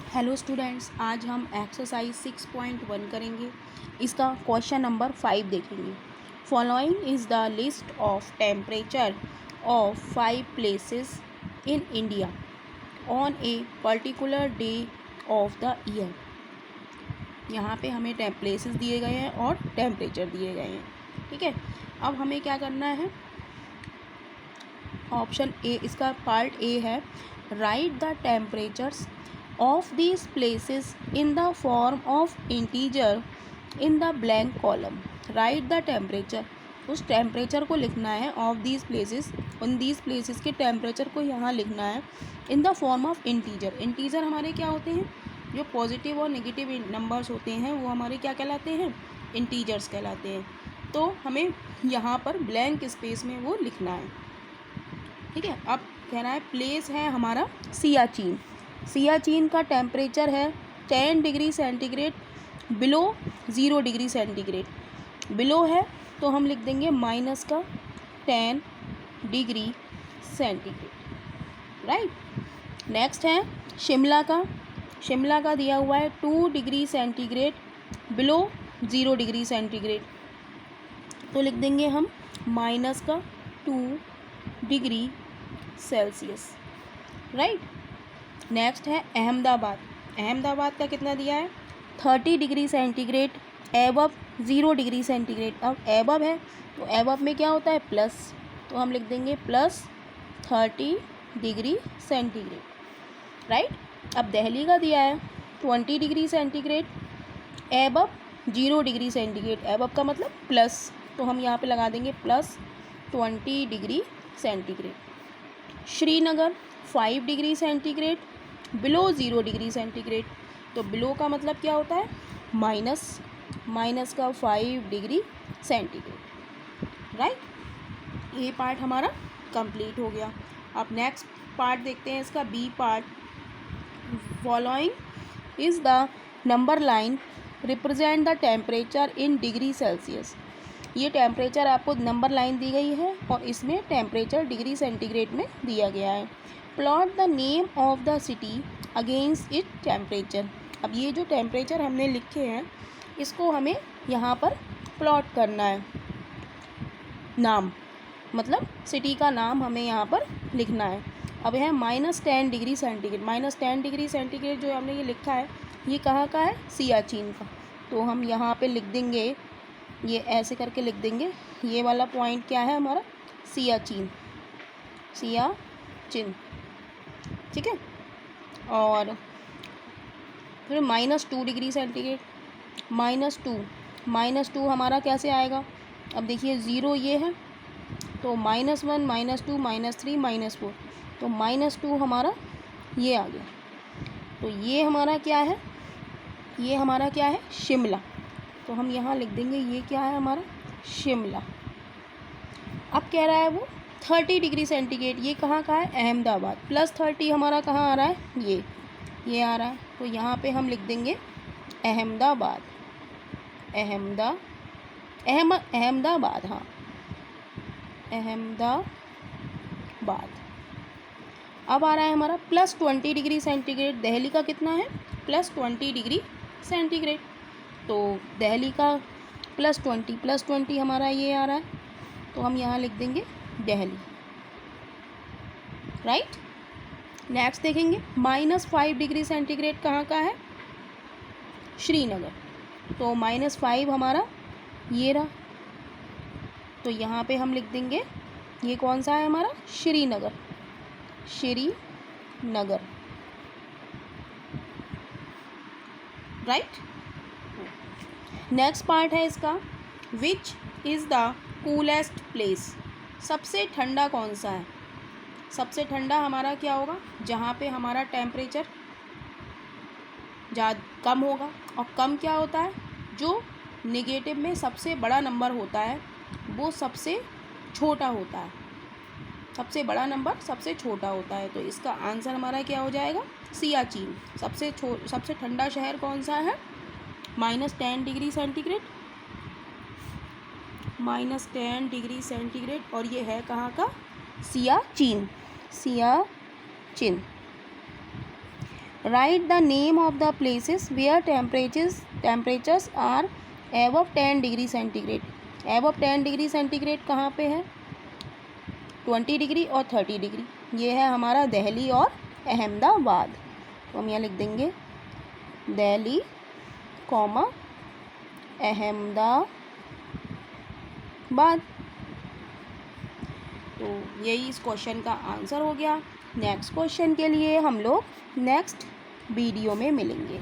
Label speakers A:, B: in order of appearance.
A: Hello students, आज हम exercise 6.1 करेंगे। इसका क्वेश्चन नंबर 5 देखेंगे। Following is the list of temperature of 5 places in India on a particular day of the year. यहाँ पे हमें प्लेसेस दिए गए हैं और टेम्परेचर दिए गए हैं। ठीक है, अब हमें क्या करना है। ऑप्शन ए, इसका पार्ट ए है, right the temperatures of these places in the form of integer in the blank column. Write the temperature, उस टेम्परेचर को लिखना है ऑफ दीज प्लेसेस, उन दीज प्लेसेस के टेम्परेचर को यहाँ लिखना है in the form of integer. Integer हमारे क्या होते हैं, जो पॉजिटिव और नेगेटिव नंबर्स होते हैं वो हमारे क्या कहलाते हैं, इंटीजर्स कहलाते हैं। तो हमें यहाँ पर ब्लैंक स्पेस में वो लिखना है। ठीक है, अब कह रहा है प्लेस है हमारा सियाचिन। सियाचिन का टेम्परेचर है 10 degree centigrade below 0 degree centigrade. Below है तो हम लिख देंगे माइनस का 10 डिग्री सेंटीग्रेड। राइट, नेक्स्ट है शिमला का। शिमला का दिया हुआ है 2 degree centigrade below 0 degree centigrade, तो लिख देंगे हम माइनस का 2 डिग्री सेल्सियस। राइट, नेक्स्ट है अहमदाबाद। अहमदाबाद का कितना दिया है, 30 degree centigrade above 0 degree centigrade. अब एबव है तो एबव में क्या होता है, प्लस, तो हम लिख देंगे प्लस 30 डिग्री सेंटीग्रेड। राइट, अब दिल्ली का दिया है 20 degree centigrade above 0 degree centigrade. Above का मतलब प्लस, तो हम यहाँ पे लगा देंगे plus 20 degree centigrade. Srinagar 5 degree centigrade below 0 degree centigrade, तो बिलो का मतलब क्या होता है, माइनस, माइनस का 5 डिग्री सेंटीग्रेड। राइट, ये पार्ट हमारा कंप्लीट हो गया। अब नेक्स्ट पार्ट देखते हैं, इसका B part. Following is the number line represent the temperature in degree Celsius. ये टेम्परेचर आपको नंबर लाइन दी गई है और इसमें टेम्परेचर डिग्री सेंटीग्रेड में दिया गया है। Plot the name of the city against it temperature. अब ये जो टेम्परेचर हमने लिखे हैं इसको हमें यहाँ पर प्लॉट करना है। नाम मतलब सिटी का नाम हमें यहाँ पर लिखना है। अब है -10 डिग्री सेंटीग्रेड। -10 डिग्री सेंटीग्रेड जो हमने ये लिखा है ये कहाँ का है, सियाचिन का। तो हम यहाँ पे लिख देंगे, ये ऐसे करके लिख देंगे, ये वाला पॉइंट क्या है हमारा, सियाचिन, सियाचिन। ठीक है, और फिर -2 डिग्री सेंटीग्रेड। -2 हमारा कैसे आएगा, अब देखिए 0 ये है तो -1 -2 -3 -4, तो -2 हमारा ये आ गया। तो ये हमारा क्या है, ये हमारा क्या है, शिमला। तो हम यहाँ लिख देंगे ये क्या है हमारा, शिमला। अब कह रहा है वो 30 डिग्री सेंटीग्रेड, ये कहाँ का है, अहमदाबाद। +30 हमारा कहाँ आ रहा है, ये आ रहा है, तो यहाँ पे हम लिख देंगे अहमदाबाद। अहमदाबाद, हाँ, अहमदाबाद। अब आ रहा है हमारा +20 डिग्री सेंटीग्रेड। दिल्ली का कितना है, +20 डिग्री सेंटीग्रेड, तो दिल्ली का +20 हमारा ये आ रहा है, तो हम यहाँ लिख देंगे दिल्ली। राइट, नेक्स्ट देखेंगे -5 डिग्री सेंटीग्रेड कहाँ का है, श्रीनगर। तो -5 हमारा ये रहा, तो यहाँ पे हम लिख देंगे ये कौन सा है हमारा, Srinagar, Srinagar. Right, next part है इसका, which is the coolest place. सबसे ठंडा कौन सा है, सबसे ठंडा हमारा क्या होगा, जहाँ पे हमारा टेम्परेचर कम होगा। और कम क्या होता है, जो नेगेटिव में सबसे बड़ा नंबर होता है वो सबसे छोटा होता है, सबसे बड़ा नंबर सबसे छोटा होता है। तो इसका आंसर हमारा क्या हो जाएगा, सियाचिन। सबसे ठंडा शहर कौन सा है, -10 डिग्री सेंटीग्रेड, -10 डिग्री सेंटीग्रेड, और ये है कहाँ का, Siachen, Siachen. Write the name of the places where temperatures are above 10 degree centigrade. Above 10 degree centigrade कहाँ पे है? 20 डिग्री और 30 डिग्री। ये है हमारा दिल्ली और अहमदाबाद। तो हम यहाँ लिख देंगे दिल्ली कॉमा अहमदाबाद। तो यही इस क्वेश्चन का आंसर हो गया। नेक्स्ट क्वेश्चन के लिए हम लोग नेक्स्ट वीडियो में मिलेंगे।